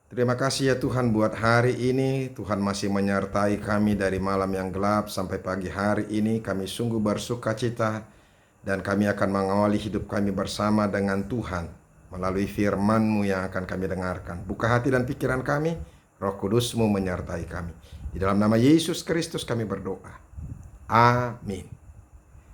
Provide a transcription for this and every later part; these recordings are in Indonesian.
Terima kasih ya Tuhan buat hari ini. Tuhan masih menyertai kami dari malam yang gelap sampai pagi hari ini. Kami sungguh bersuka cita dan kami akan mengawali hidup kami bersama dengan Tuhan melalui firman-Mu yang akan kami dengarkan. Buka hati dan pikiran kami, Roh Kudus-Mu menyertai kami. Di dalam nama Yesus Kristus kami berdoa. Amin.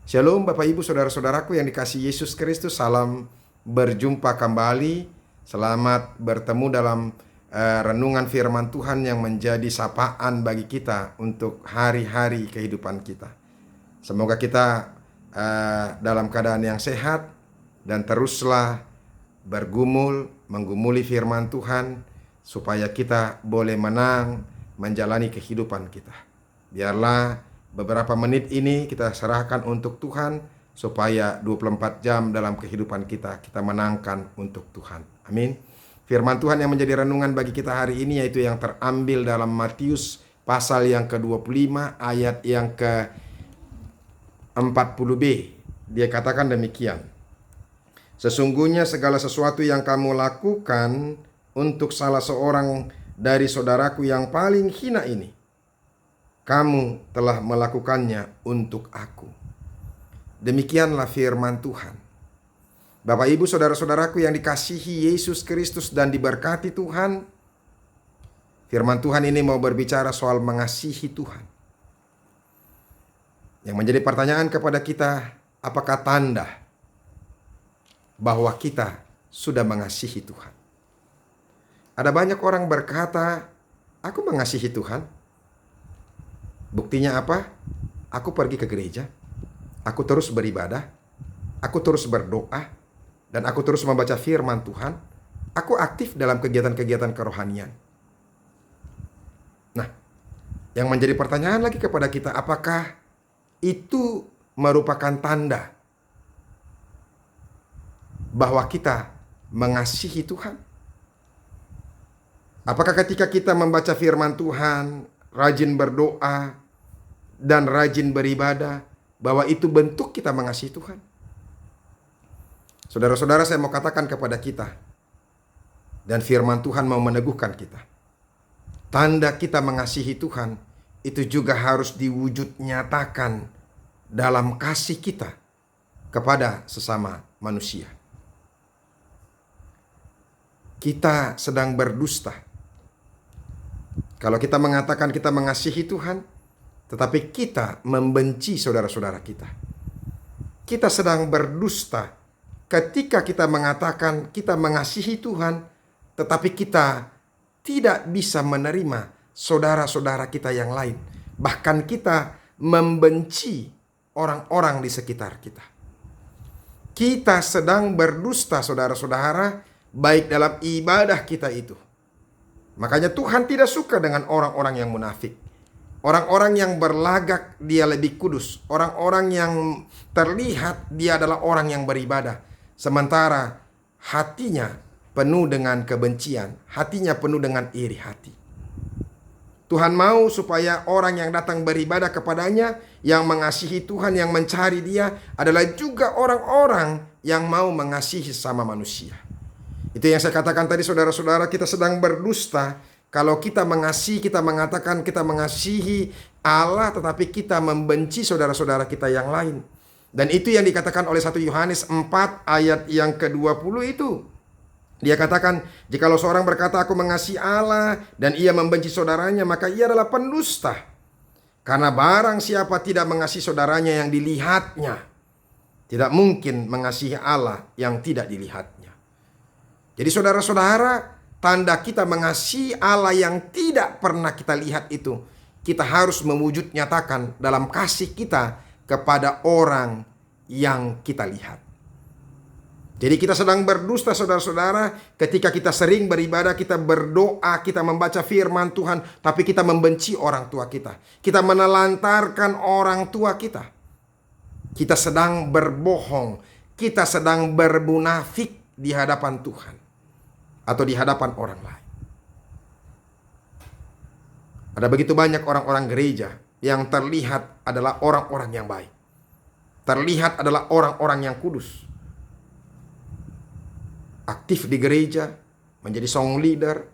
Shalom Bapak Ibu Saudara-saudaraku yang dikasihi Yesus Kristus. Salam berjumpa kembali. Selamat bertemu dalam renungan firman Tuhan yang menjadi sapaan bagi kita untuk hari-hari kehidupan kita. Semoga kita dalam keadaan yang sehat dan teruslah menggumuli firman Tuhan supaya kita boleh menang menjalani kehidupan kita. Biarlah beberapa menit ini kita serahkan untuk Tuhan supaya 24 jam dalam kehidupan kita menangkan untuk Tuhan. Amin. Firman Tuhan yang menjadi renungan bagi kita hari ini yaitu yang terambil dalam Matius pasal yang ke-25 ayat yang ke-40b. Dia katakan demikian. Sesungguhnya segala sesuatu yang kamu lakukan untuk salah seorang dari saudaraku yang paling hina ini, kamu telah melakukannya untuk aku. Demikianlah firman Tuhan. Bapak Ibu Saudara-saudaraku yang dikasihi Yesus Kristus dan diberkati Tuhan, firman Tuhan ini mau berbicara soal mengasihi Tuhan. Yang menjadi pertanyaan kepada kita, apakah tanda bahwa kita sudah mengasihi Tuhan? Ada banyak orang berkata, aku mengasihi Tuhan. Buktinya apa? Aku pergi ke gereja, aku terus beribadah, aku terus berdoa, dan aku terus membaca firman Tuhan. Aku aktif dalam kegiatan-kegiatan kerohanian. Nah, yang menjadi pertanyaan lagi kepada kita, apakah itu merupakan tanda bahwa kita mengasihi Tuhan? Apakah ketika kita membaca firman Tuhan, rajin berdoa, dan rajin beribadah, bahwa itu bentuk kita mengasihi Tuhan? Saudara-saudara, saya mau katakan kepada kita, dan firman Tuhan mau meneguhkan kita. Tanda kita mengasihi Tuhan, itu juga harus diwujud nyatakan dalam kasih kita kepada sesama manusia. Kita sedang berdusta. Kalau kita mengatakan kita mengasihi Tuhan, tetapi kita membenci saudara-saudara kita. Kita sedang berdusta ketika kita mengatakan kita mengasihi Tuhan, tetapi kita tidak bisa menerima saudara-saudara kita yang lain. Bahkan kita membenci orang-orang di sekitar kita. Kita sedang berdusta saudara-saudara, baik dalam ibadah kita itu. Makanya Tuhan tidak suka dengan orang-orang yang munafik. Orang-orang yang berlagak dia lebih kudus. Orang-orang yang terlihat dia adalah orang yang beribadah. Sementara hatinya penuh dengan kebencian, hatinya penuh dengan iri hati. Tuhan mau supaya orang yang datang beribadah kepadanya, yang mengasihi Tuhan, yang mencari Dia, adalah juga orang-orang yang mau mengasihi sama manusia. Itu yang saya katakan tadi, saudara-saudara, kita sedang berdusta. Kalau kita mengasihi, kita mengatakan kita mengasihi Allah, tetapi kita membenci saudara-saudara kita yang lain. Dan itu yang dikatakan oleh 1 Yohanes 4 ayat yang ke-20 itu. Dia katakan, jikalau seorang berkata aku mengasihi Allah dan ia membenci saudaranya, maka ia adalah pendusta. Karena barang siapa tidak mengasihi saudaranya yang dilihatnya, tidak mungkin mengasihi Allah yang tidak dilihatnya. Jadi saudara-saudara, tanda kita mengasihi Allah yang tidak pernah kita lihat itu, kita harus mewujud nyatakan dalam kasih kita kepada orang yang kita lihat. Jadi kita sedang berdusta saudara-saudara ketika kita sering beribadah, kita berdoa, kita membaca firman Tuhan, tapi kita membenci orang tua kita. Kita menelantarkan orang tua kita. Kita sedang berbohong, kita sedang bermunafik di hadapan Tuhan atau di hadapan orang lain. Ada begitu banyak orang-orang gereja yang terlihat adalah orang-orang yang baik. Terlihat adalah orang-orang yang kudus. Aktif di gereja, menjadi song leader,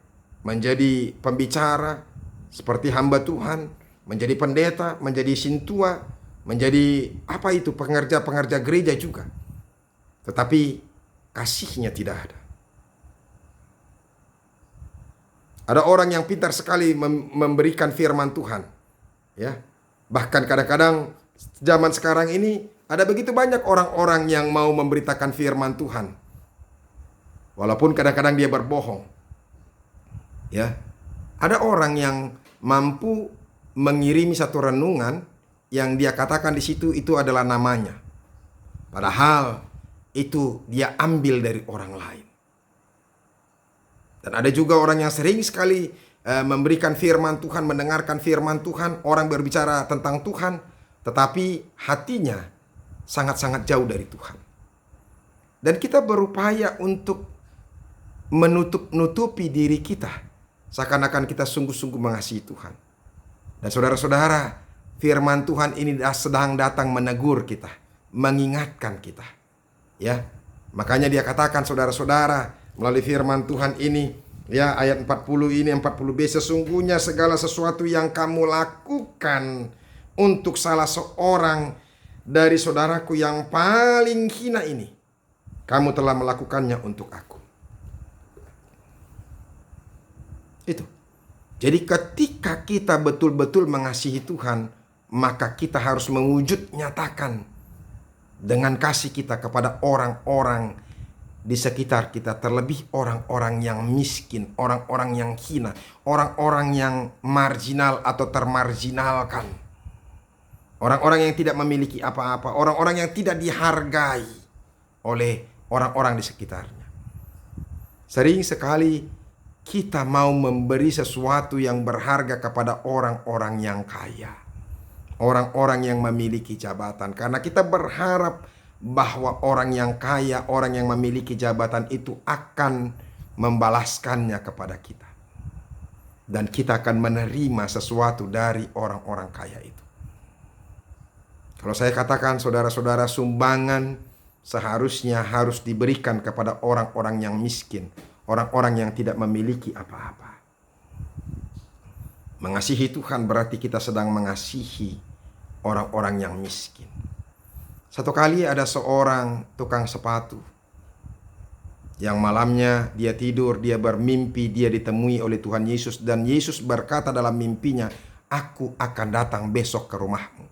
menjadi pembicara, seperti hamba Tuhan, menjadi pendeta, menjadi sintua, menjadi apa itu, pengerja-pengerja gereja juga. Tetapi kasihnya tidak ada. Ada orang yang pintar sekali memberikan firman Tuhan, ya. Bahkan kadang-kadang zaman sekarang ini ada begitu banyak orang-orang yang mau memberitakan firman Tuhan, walaupun kadang-kadang dia berbohong. Ya, ada orang yang mampu mengirimi satu renungan yang dia katakan di situ itu adalah namanya, padahal itu dia ambil dari orang lain. Dan ada juga orang yang sering sekali memberikan firman Tuhan, mendengarkan firman Tuhan, orang berbicara tentang Tuhan, tetapi hatinya sangat-sangat jauh dari Tuhan. Dan kita berupaya untuk menutup-nutupi diri kita, seakan-akan kita sungguh-sungguh mengasihi Tuhan. Dan saudara-saudara, firman Tuhan ini sedang datang menegur kita, mengingatkan kita. Ya, makanya dia katakan saudara-saudara melalui firman Tuhan ini, ya, ayat 40 ini, 40b, sesungguhnya segala sesuatu yang kamu lakukan untuk salah seorang dari saudaraku yang paling hina ini, kamu telah melakukannya untuk aku. Itu. Jadi ketika kita betul-betul mengasihi Tuhan, maka kita harus mewujud nyatakan dengan kasih kita kepada orang-orang di sekitar kita, terlebih orang-orang yang miskin, orang-orang yang hina, orang-orang yang marginal atau termarginalkan, orang-orang yang tidak memiliki apa-apa, orang-orang yang tidak dihargai oleh orang-orang di sekitarnya. Sering sekali kita mau memberi sesuatu yang berharga kepada orang-orang yang kaya, orang-orang yang memiliki jabatan, karena kita berharap bahwa orang yang kaya, orang yang memiliki jabatan itu akan membalaskannya kepada kita, dan kita akan menerima sesuatu dari orang-orang kaya itu. Kalau saya katakan saudara-saudara, sumbangan seharusnya harus diberikan kepada orang-orang yang miskin, orang-orang yang tidak memiliki apa-apa. Mengasihi Tuhan berarti kita sedang mengasihi orang-orang yang miskin. Satu kali ada seorang tukang sepatu yang malamnya dia tidur, dia bermimpi, dia ditemui oleh Tuhan Yesus, dan Yesus berkata dalam mimpinya, "Aku akan datang besok ke rumahmu."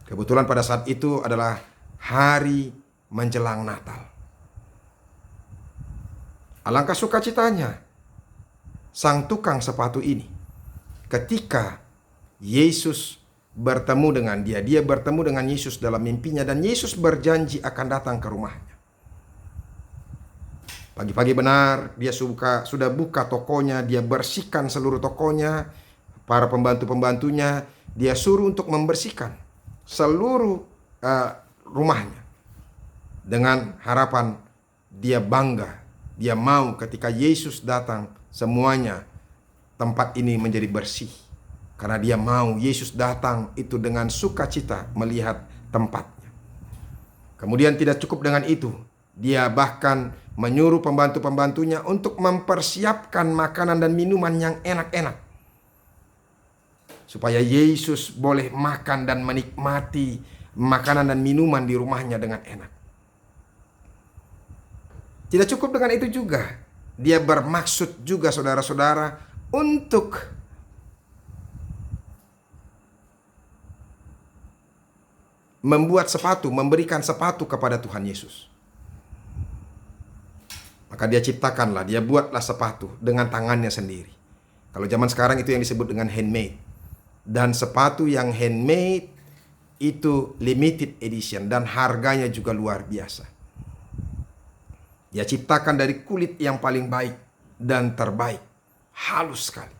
Kebetulan pada saat itu adalah hari menjelang Natal. Alangkah sukacitanya sang tukang sepatu ini ketika Yesus bertemu dengan dia. Dia bertemu dengan Yesus dalam mimpinya, dan Yesus berjanji akan datang ke rumahnya. Pagi-pagi benar dia sudah buka tokonya, dia bersihkan seluruh tokonya, para pembantu-pembantunya dia suruh untuk membersihkan seluruh rumahnya, dengan harapan dia bangga, dia mau ketika Yesus datang semuanya tempat ini menjadi bersih, karena dia mau Yesus datang itu dengan sukacita melihat tempatnya. Kemudian tidak cukup dengan itu, dia bahkan menyuruh pembantu-pembantunya untuk mempersiapkan makanan dan minuman yang enak-enak, supaya Yesus boleh makan dan menikmati makanan dan minuman di rumahnya dengan enak. Tidak cukup dengan itu juga, dia bermaksud juga saudara-saudara untuk membuat sepatu, memberikan sepatu kepada Tuhan Yesus. Maka dia ciptakanlah, dia buatlah sepatu dengan tangannya sendiri. Kalau zaman sekarang itu yang disebut dengan handmade. Dan sepatu yang handmade itu limited edition dan harganya juga luar biasa. Dia ciptakan dari kulit yang paling baik dan terbaik, halus sekali.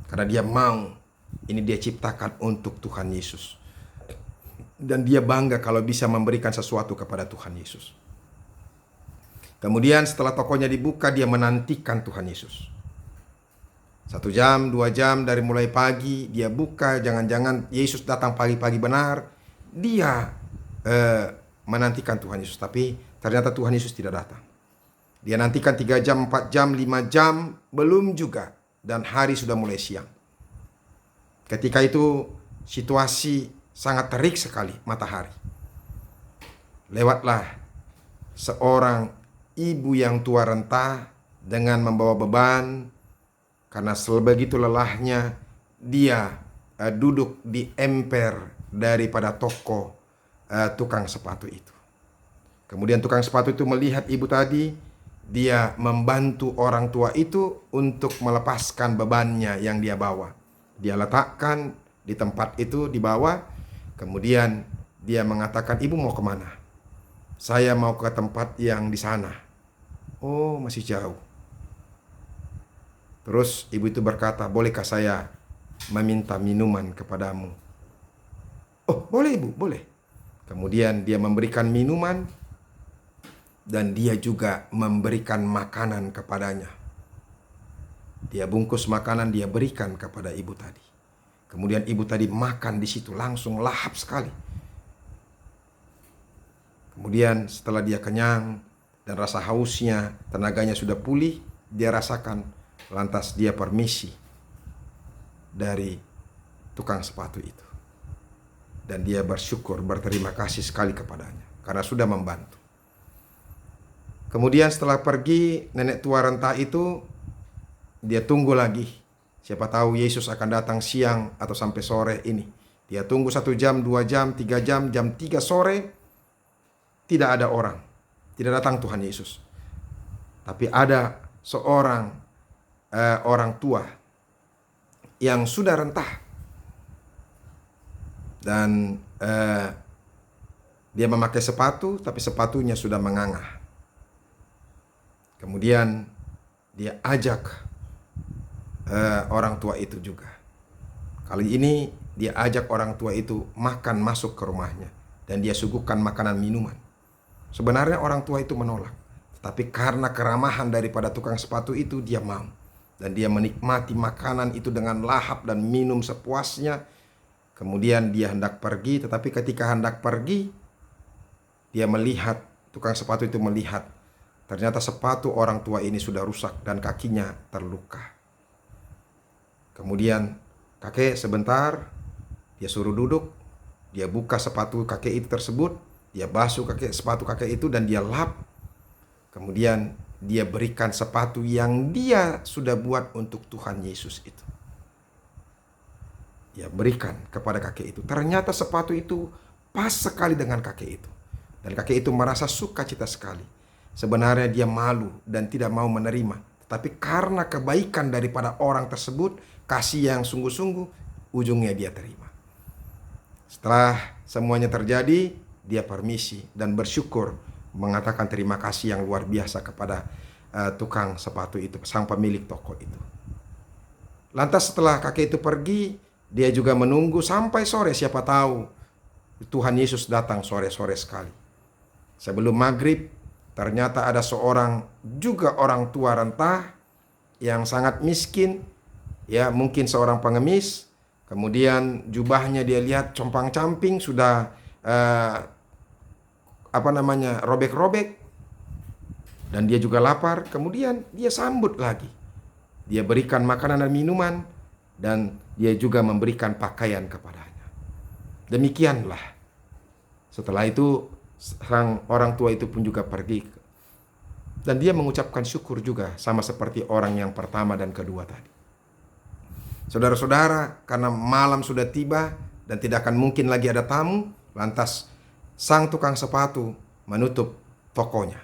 Karena dia mau, ini dia ciptakan untuk Tuhan Yesus. Dan dia bangga kalau bisa memberikan sesuatu kepada Tuhan Yesus. Kemudian setelah tokonya dibuka, dia menantikan Tuhan Yesus. 1 jam, 2 jam dari mulai pagi dia buka, jangan-jangan Yesus datang pagi-pagi benar. Dia menantikan Tuhan Yesus, tapi ternyata Tuhan Yesus tidak datang. Dia nantikan 3 jam, 4 jam, 5 jam, belum juga. Dan hari sudah mulai siang. Ketika itu situasi sangat terik sekali matahari. Lewatlah seorang ibu yang tua renta dengan membawa beban. Karena sebegitu lelahnya dia duduk di emper daripada toko tukang sepatu itu. Kemudian tukang sepatu itu melihat ibu tadi, dia membantu orang tua itu untuk melepaskan bebannya yang dia bawa. Dia letakkan di tempat itu di bawah, kemudian dia mengatakan, "Ibu mau kemana?" "Saya mau ke tempat yang di sana." "Oh, masih jauh." Terus ibu itu berkata, "Bolehkah saya meminta minuman kepadamu?" "Oh, boleh ibu, boleh." Kemudian dia memberikan minuman dan dia juga memberikan makanan kepadanya. Dia bungkus makanan, dia berikan kepada ibu tadi. Kemudian ibu tadi makan di situ langsung lahap sekali. Kemudian setelah dia kenyang dan rasa hausnya, tenaganya sudah pulih, dia rasakan. Lantas dia permisi dari tukang sepatu itu. Dan dia bersyukur, berterima kasih sekali kepadanya karena sudah membantu. Kemudian setelah pergi, nenek tua renta itu, dia tunggu lagi. Siapa tahu Yesus akan datang siang atau sampai sore ini. Dia tunggu 1 jam, 2 jam, 3 jam, jam 3 sore. Tidak ada orang. Tidak datang Tuhan Yesus. Tapi ada seorang orang tua yang sudah rentah. Dan dia memakai sepatu, tapi sepatunya sudah mengangah. Kemudian dia ajak orang tua itu juga. Kali ini dia ajak orang tua itu makan masuk ke rumahnya. Dan dia suguhkan makanan minuman. Sebenarnya orang tua itu menolak. Tapi karena keramahan daripada tukang sepatu itu, dia mau. Dan dia menikmati makanan itu dengan lahap dan minum sepuasnya. Kemudian dia hendak pergi, tetapi ketika hendak pergi, dia melihat, tukang sepatu itu melihat, ternyata sepatu orang tua ini sudah rusak dan kakinya terluka. Kemudian kakek sebentar, dia suruh duduk, dia buka sepatu kakek itu tersebut, dia basuh sepatu kakek itu dan dia lap. Kemudian dia berikan sepatu yang dia sudah buat untuk Tuhan Yesus itu. Dia berikan kepada kakek itu. Ternyata sepatu itu pas sekali dengan kakek itu. Dan kakek itu merasa sukacita sekali. Sebenarnya dia malu dan tidak mau menerima. Tetapi karena kebaikan daripada orang tersebut, kasih yang sungguh-sungguh, ujungnya dia terima. Setelah semuanya terjadi, dia permisi dan bersyukur, mengatakan terima kasih yang luar biasa kepada tukang sepatu itu, sang pemilik toko itu. Lantas setelah kakek itu pergi, dia juga menunggu sampai sore. Siapa tahu Tuhan Yesus datang sore-sore sekali. Sebelum maghrib, ternyata ada seorang juga orang tua renta yang sangat miskin, ya mungkin seorang pengemis. Kemudian jubahnya dia lihat compang-camping, sudah robek-robek. Dan dia juga lapar. Kemudian dia sambut lagi. Dia berikan makanan dan minuman. Dan dia juga memberikan pakaian kepadanya. Demikianlah. Setelah itu sang orang tua itu pun juga pergi. Dan dia mengucapkan syukur juga, sama seperti orang yang pertama dan kedua tadi. Saudara-saudara, karena malam sudah tiba dan tidak akan mungkin lagi ada tamu, lantas sang tukang sepatu menutup tokonya.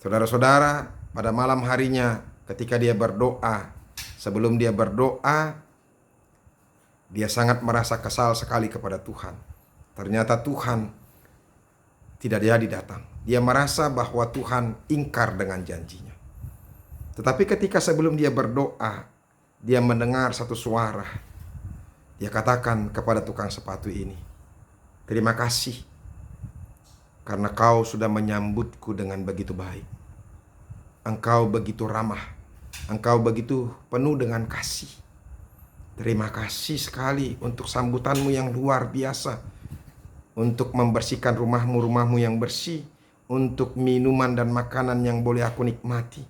Saudara-saudara, pada malam harinya ketika dia berdoa, sebelum dia berdoa, dia sangat merasa kesal sekali kepada Tuhan. Ternyata Tuhan tidak jadi datang. Dia merasa bahwa Tuhan ingkar dengan janjinya. Tetapi ketika sebelum dia berdoa, dia mendengar satu suara. Dia katakan kepada tukang sepatu ini, "Terima kasih karena kau sudah menyambutku dengan begitu baik. Engkau begitu ramah. Engkau begitu penuh dengan kasih. Terima kasih sekali untuk sambutanmu yang luar biasa. Untuk membersihkan rumahmu yang bersih. untuk minuman dan makanan yang boleh aku nikmati,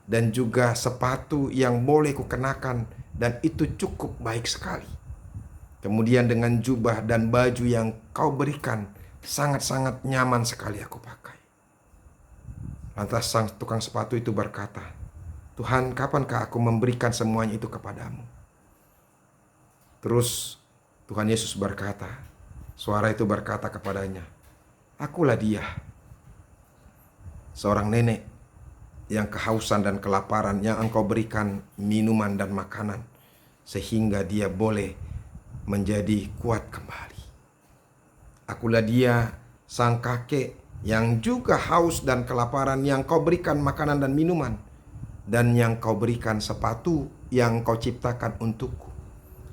dan juga sepatu yang boleh kukenakan, dan itu cukup baik sekali. Kemudian dengan jubah dan baju yang kau berikan, sangat-sangat nyaman sekali aku pakai. Lantas sang tukang sepatu itu berkata, Tuhan, kapankah aku memberikan semuanya itu kepadamu? Terus Tuhan Yesus berkata, suara itu berkata kepadanya, akulah dia, seorang nenek yang kehausan dan kelaparan, yang engkau berikan minuman dan makanan, sehingga dia boleh menjadi kuat kembali. Akulah dia, sang kakek yang juga haus dan kelaparan, yang kau berikan makanan dan minuman, dan yang kau berikan sepatu yang kau ciptakan untukku,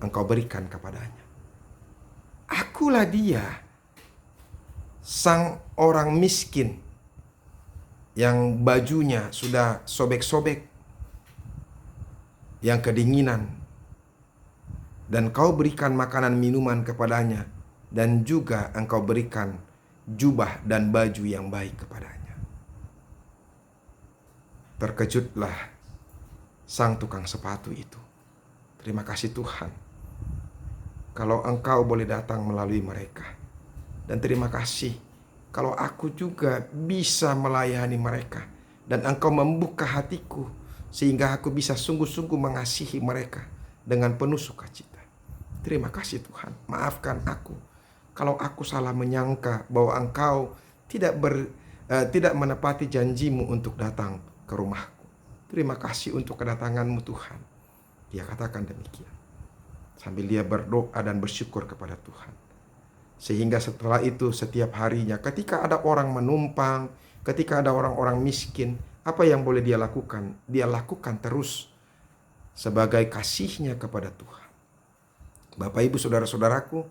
engkau berikan kepadanya. Akulah dia, sang orang miskin yang bajunya sudah sobek-sobek, yang kedinginan, dan kau berikan makanan minuman kepadanya, dan juga engkau berikan jubah dan baju yang baik kepadanya. Terkejutlah sang tukang sepatu itu. Terima kasih Tuhan, kalau engkau boleh datang melalui mereka. Dan terima kasih kalau aku juga bisa melayani mereka, dan engkau membuka hatiku sehingga aku bisa sungguh-sungguh mengasihi mereka dengan penuh sukacita. Terima kasih Tuhan, maafkan aku kalau aku salah menyangka bahwa engkau tidak menepati janjimu untuk datang ke rumahku. Terima kasih untuk kedatanganmu Tuhan. Dia katakan demikian sambil dia berdoa dan bersyukur kepada Tuhan. Sehingga setelah itu setiap harinya ketika ada orang menumpang, ketika ada orang-orang miskin, apa yang boleh dia lakukan? Dia lakukan terus sebagai kasihnya kepada Tuhan. Bapak Ibu saudara-saudaraku,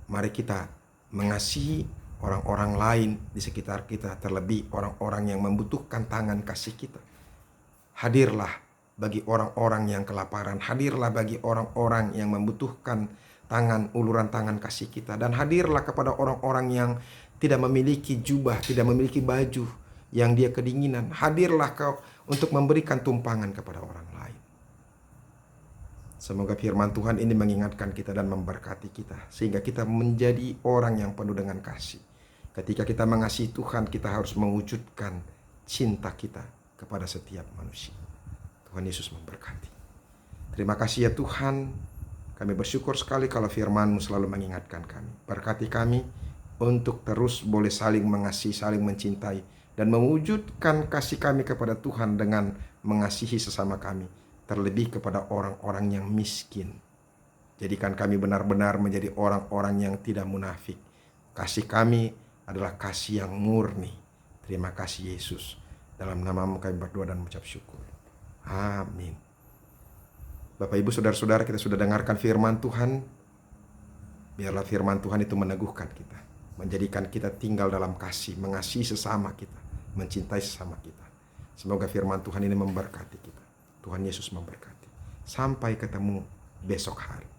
mari kita mengasihi orang-orang lain di sekitar kita, terlebih orang-orang yang membutuhkan tangan kasih kita. Hadirlah bagi orang-orang yang kelaparan, hadirlah bagi orang-orang yang membutuhkan uluran tangan kasih kita, dan hadirlah kepada orang-orang yang tidak memiliki jubah, tidak memiliki baju, yang dia kedinginan. Hadirlah kau untuk memberikan tumpangan kepada orang lain. Semoga firman Tuhan ini mengingatkan kita dan memberkati kita, sehingga kita menjadi orang yang penuh dengan kasih. Ketika kita mengasihi Tuhan, kita harus mewujudkan cinta kita kepada setiap manusia. Tuhan Yesus memberkati. Terima kasih ya Tuhan. Kami bersyukur sekali kalau firman-Mu selalu mengingatkan kami. Berkati kami untuk terus boleh saling mengasihi, saling mencintai, dan mewujudkan kasih kami kepada Tuhan dengan mengasihi sesama kami, terlebih kepada orang-orang yang miskin. Jadikan kami benar-benar menjadi orang-orang yang tidak munafik. Kasih kami adalah kasih yang murni. Terima kasih Yesus. Dalam nama-Mu kami berdoa dan mengucap syukur. Amin. Bapak Ibu saudara-saudara, kita sudah dengarkan firman Tuhan. Biarlah firman Tuhan itu meneguhkan kita, menjadikan kita tinggal dalam kasih, mengasihi sesama kita, mencintai sesama kita. Semoga firman Tuhan ini memberkati kita. Tuhan Yesus memberkati. Sampai ketemu besok hari.